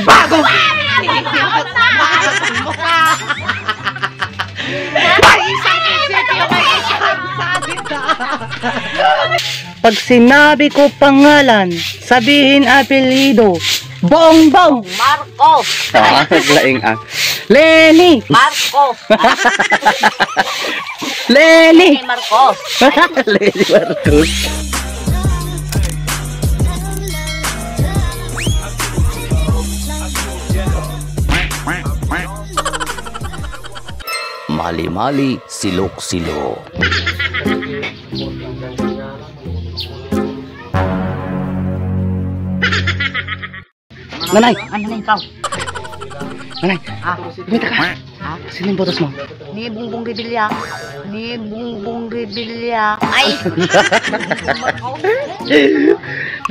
Bago! Pag sinabi ko pangalan, sabihin apelyido. Bongbong! Marcos! Naglaing ang Lenny! Marcos! Lenny! Marcos! Lenny Marcos! Mali-mali, silok-silo. Nanay! Ano na ikaw? Nanay! Lumita ka! Sino yung botos mo? Ni Bongbong Revilla. Ni Bongbong Revilla. Ay!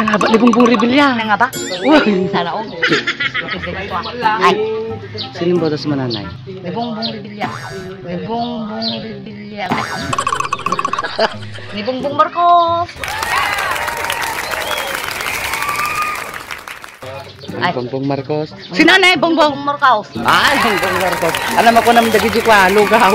Nangaba ni Bongbong Revilla. Ano nga ba? Uy! Sana o. Ay! Sino yung botos mo, nanay? Ni Bongbong Revilla. Ni Bongbong Revilla. Ni Bongbong Marcos. Ay. Bongbong Marcos. Si Nanay Bongbong Marcos. Ay, Bongbong Marcos. Alam ako naman dagi kwa, lugaw.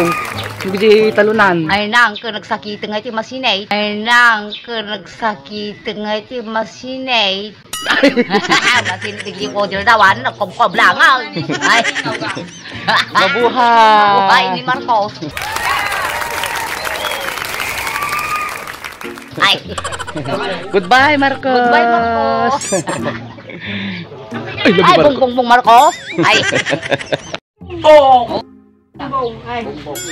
Hindi talunan. Ay nang ka nagsakit nga iti masinay. Ay nang ka nagsakit nga iti masinay. Masinay tigli ko dito dawan. Nagkumkob lang. Ay. Mabuhay. Buhay ni Marcos. Ay. Goodbye, Marcos. Goodbye, Marcos. Ay, Ay, Bongbong Marcos. Ay. Bong! Ay!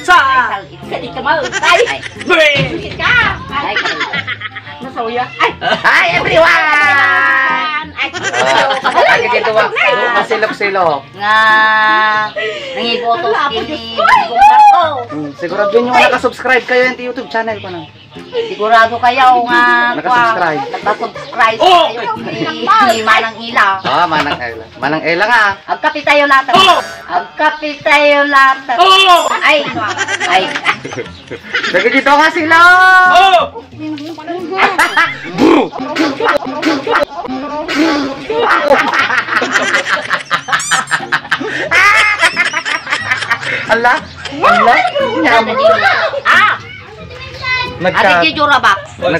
Sa! Ay. Ay. Bring! Ka. Ay. Nasauya! Ay! Hi, everyone! Ay. Ay, dito ba? Masilok-silok. Nga. Nangibotos kini Bongbong Marcos. Sigurado nyo nakasubscribe kayo yung YouTube channel ko na. Sigurado kayo nga Nakasubscribe. Nakasubscribe Oh! kayo ni Manang Ila. Manang Ela. Manang Ela nga. Agkapi tayo lahat. Oh! Agkapi tayo lahat. Oh! Ay. Ay. Lagi dito nga sila. Oh! Ala. Ala. Nyamo. Ah! Adi di jurabak. Ay,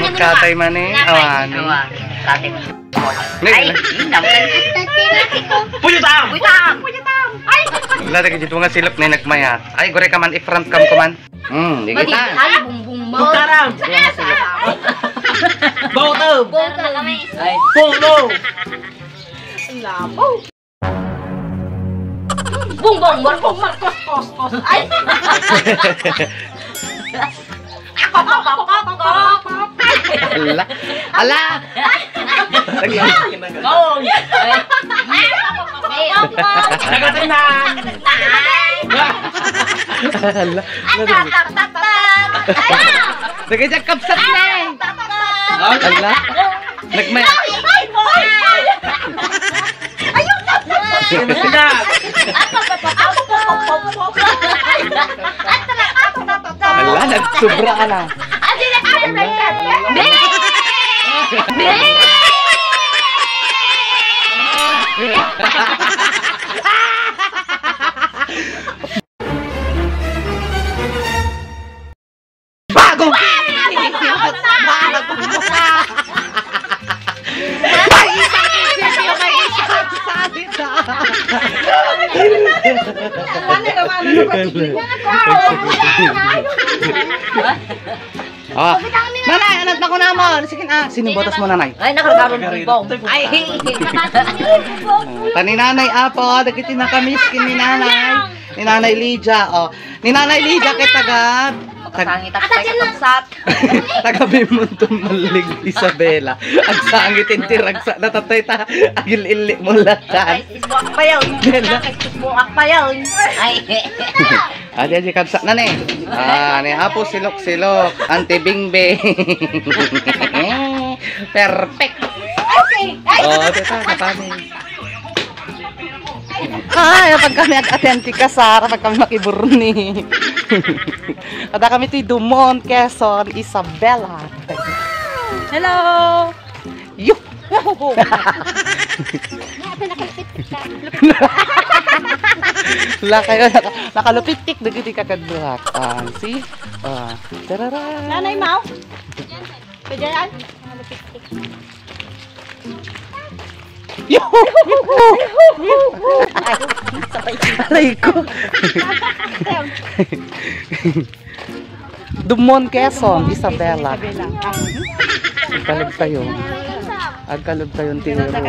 Magkatay man eh. Awani. Katay. Ay. Ay, naman. Puyutang! Puyutang. Ay. Lagi dito nga silok na nagmayat. Ay, gore ka man i-front cam ko man. Di Bagi, kita. ay, bumbong mo. Buktarang! Bauto! Bongka kami. Ay. Polo! Bongbong Marcos. Ay. Ala. Ala. Gong! Nagatinan! Ala. Nagajak kapsat na eh. Ala. Nagmayat. Sinag! Ala, nagsubra ka na. Bago! Oh, nanay, anak na ko naman. Sige na. Sino botas mo, nanay? Ay, nakakaroon ng bong. Ay. Tani nanay apo, dagiti na kamiss ni nanay. Ni nanay Lydia, oh. Ni nanay Lydia kay taga Sangit at kapsat. taga Bimuntong Malig Isabela. Ang sangit intiragsa natatay ta agil-ili mo latan. Ay, isbuak pa yun. Ay, isbuak pa yun. Ay. Adi aji kapsa na ni. Ni apo silok-silok, anti bingbing. Perfect. Okay. Ay. Oh, teta kapani. Ay, pag kami ag-atenti ka, Sara, pag kami makiburni. Kada kami ito'y Dumont, Quezon, Isabela. Hello! Yuh! Wala kayo, nakalupitik, nagiti ka kadrakang. See? Tarara. Nanay Mau? Pwede yan? Yuh! Aray ko. Dumont, Quezon, Isabela. Agkalog tayo. Agkalog tayo ng tiro pa.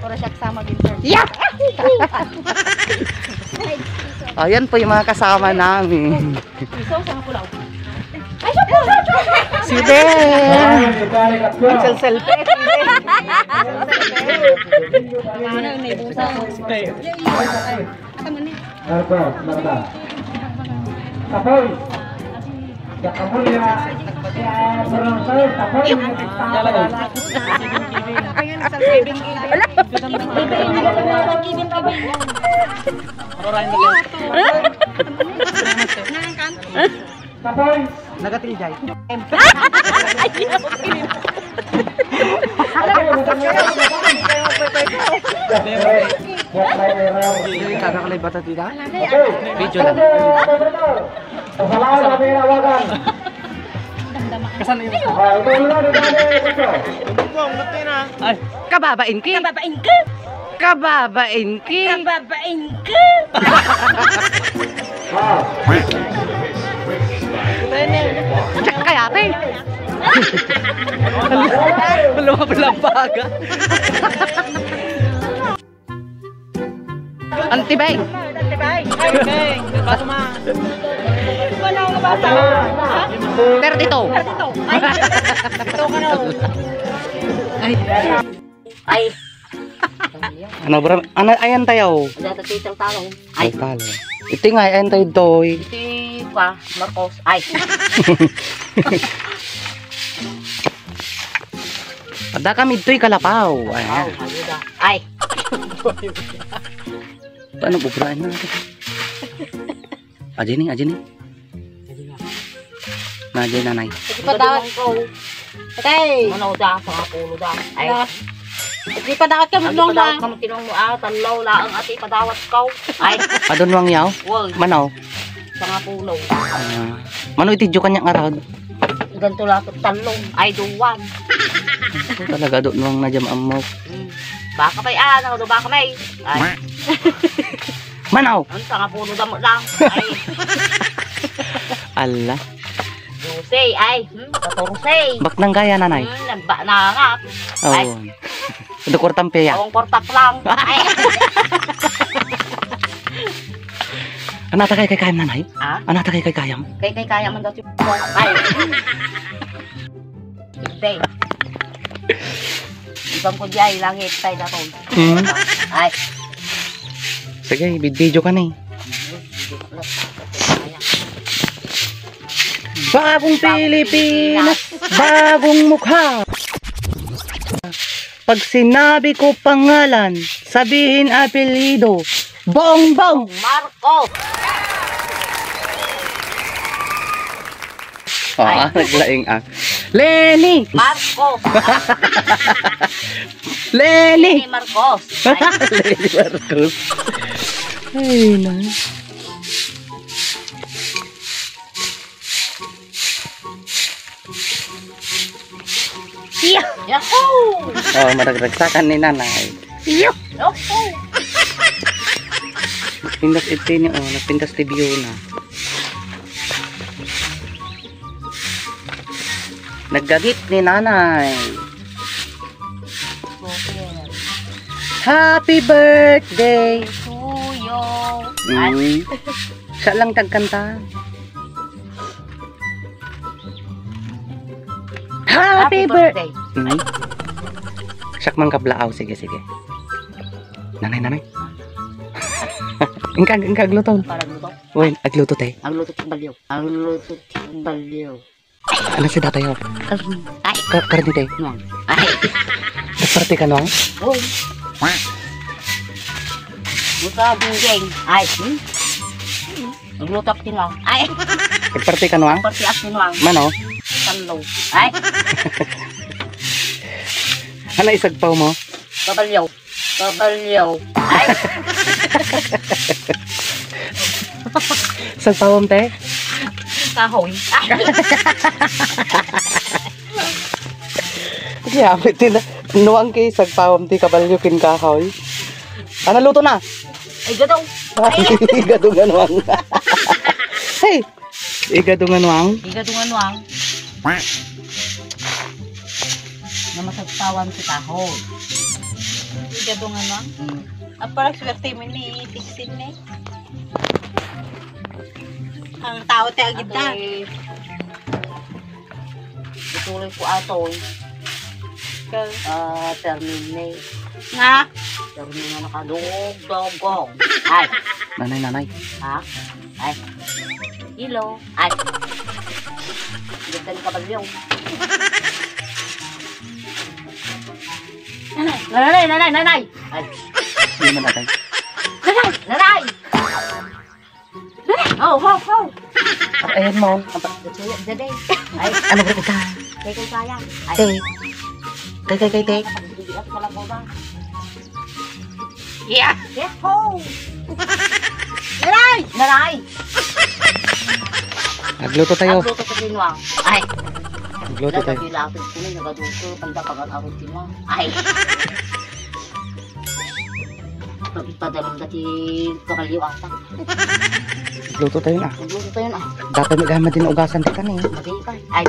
Para siya kasama din, sir. Yeah! Ayan po yung mga kasama namin. Iso, sama pulaw. Si Ben! Selfie. Ano yung naibusa? Nagatiljay. Kakakalay bata tita? Video lang. Kasan na yung ay, kababain ki. Kababain ka! Kababain ki. Kababain ka! Check kaya ate. Lumabalabaga. Antibay. Antibay! Okay, bato ma. Wala nga bata. Pero dito. Dito. Ito ka na. Ay. Ano bro? Ano ayan tayo? Dito titang talong. Ay talo. Ito nga ayan tayo doy. Iti ka, Marcos. Ay. Ada kami doy kalapaw. Ayan. Ay. Paano bubrain natin? Aja nih, aja nih. Nah, aja nanay. Sige pa dapat ko. Okay. Manaw da sa pulo da. Ay. Sige pa dapat ka mulong da. Kamu tinong mo talaw laang ati padawat ko. Ay. Adon wang yaw? Wol. Manaw? Sa nga pulo. Mano itidyo kanya nga rod? Ganto la talong. Ay duwan. Talaga doon wang najam amok. Baka may do baka may. Ay. Manaw? Ang sa nga pulo da mo lang. Ay. Ala. Dusay ay. Katursay. Bak nang gaya nanay? Nagba na nga. Ay. Oo. Udah kwartang peya. Ang kortak lang. Ay. Ano ta kay kayam nanay? Ha? Ano ta kay kayam? Kay kaya man daw si ay. Day. Ibang ko diay langit tay daton. Ay. Sige, video ka na eh. Bagong Pilipinas, bagong mukha. Pag sinabi ko pangalan, sabihin apelyido. Bongbong! Marco. Naglaing Lenny! Marco. Lenny! Ni Marcos. Ay. Lenny Marcos. Ay, na. Yahoo! Oh, madagragsakan ni nanay. Yahoo! Pindas ito niya, oh, napindas TV na. Naggagit ni nanay. Happy birthday! Tuyo. Siya lang tagkanta. Happy birthday! Siyak man kablaaw. Sige, sige. Nanay, nanay. Ingkag luto. Para luto. Uy, agluto te. Ang luto ng baliw. Ang luto ng baliw. Ano si datayo? Ay. Karni te. Nuang. Ay. Nagparte ka no? Oh. Buka bungging. Ay. Naglutok tinwang. Ay. Iparti ka nuang? Perti as tinwang. Mano? Tanlo. Ay. Ano isagpaw mo? Kabalyaw. Kabalyaw. Ay. Sagpawom te? Kahoy. Ay. Yeah, bitin na. Nuang kay sagpawom ti kabalyo kin kahoy. Ano luto na? Ay, gadaw. Ay. Igadungan nuang. Hey! Igadungan nuang. Igadungan wang. Na masagtawan si kahoy. Igadungan mo. Parang swerte mo ni tiksin ni. Ang tao te agad na. Ituloy ko atoy. Terminate. Nga. Terminate na nakadugong. Ay. Nanay. Ha? Ay. Hello. Ay. Ganda ni kabalyaw. Nanay. Ay. Hindi man natin. Nanay. Oh. Ayan mo. Dede. Ay. Ano ba ka? Kay sayang. Ay. Kay. Bibigat ko lang mo ba? Yeah. Yes, ho! Nanay! Nagluto tayo. Ang luto ko tinwang. Ay! Nagluto tayo. Nagagilapit ko na, nagaduto. Panda pag-arot tinwang. Ay! Pagpadalong dati kakaliw ata. Nagluto tayo na. Nagluto tayo na. Dapat magama din ugasan ka ni. Mati ka. Ay!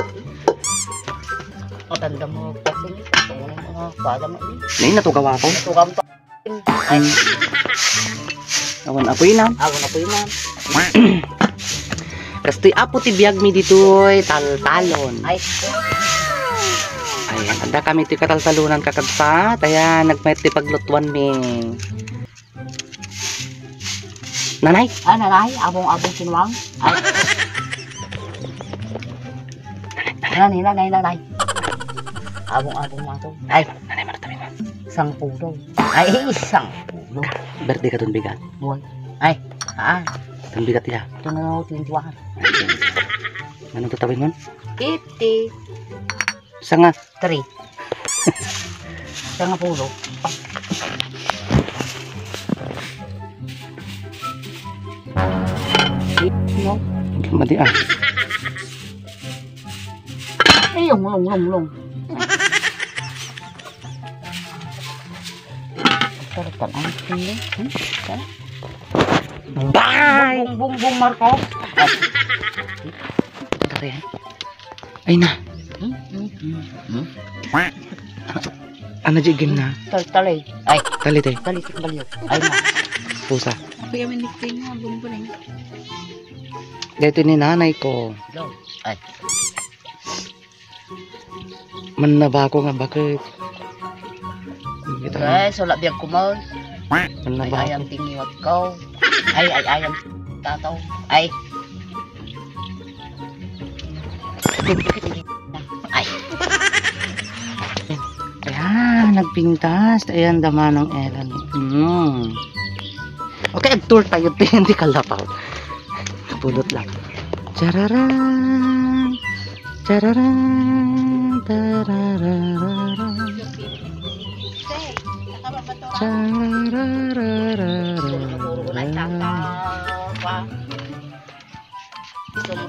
Matanda mo kasi ni. Tungunin mo nga. Pala mo ini. Nay natugawa ko. Natugam to. Ay! Awan apoy na. Awan na po yun man. Kastoy apo ti biag mi ditoy taltalon. Ay! Ayan, anda kami ti kataltalunan kakagpat. Ayan, nagmayat ti paglutuan mi. Nanay, Ay, nanay! Abong-abong tinwang. Ay! Nanay. Abong-abong na to. Ay! nanay maratamin mo. Isang pulo. Ay, isang pulo. Berde ka dun bigat. Buhay. Ay, Dun bigat ya. ito na 21. Anong tatawin mo? 50. Isa nga. 3. Isang pulo. No? Madi ah. Ay, long. Sarap ang tingin. Bye! Bung, Marco. Tari eh. Ay na. Ano jigin na? Talay. Ay, Tali tayo. talisik baliw. Ay, na. Pusa. Kaya may niktin nga. Bumbuling. Dito ni nanay ko. Low. Ay, Manaba ko nga bakit? okay, so labiyag ko mo. Ay, Manaba ko. ayang tingiwat ko. Ay, ayang tataw. Ay. Ay. Ayan, nagpintas. Ayan, dama ng Ellen. Okay, ag-tour tayo. Hindi kalapaw. Pulot lang. Chararan. Chararan. Tararararan. Tulog na Chararararan. tatawa. Gusto mo